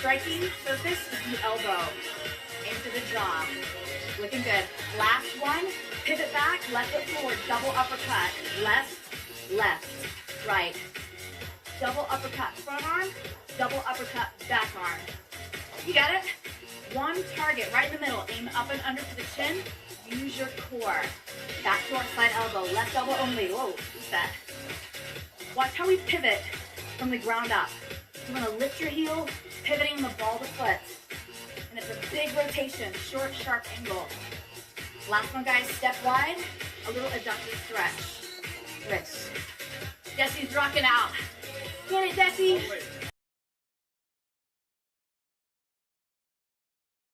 striking surface is the elbow. Aim for the jaw. Looking good. Last one. Pivot back, left foot forward, double uppercut. Left, left, right. Double uppercut front arm, double uppercut back arm. You got it? One target right in the middle. Aim up and under for the chin. Use your core. Back to our side elbow. Left elbow only. Whoa, reset. Watch how we pivot from the ground up. You want to lift your heel, pivoting the ball to foot. And it's a big rotation, short, sharp angle. Last one, guys. Step wide. A little adductor stretch. Switch. Desi's rocking out. Get it, Desi.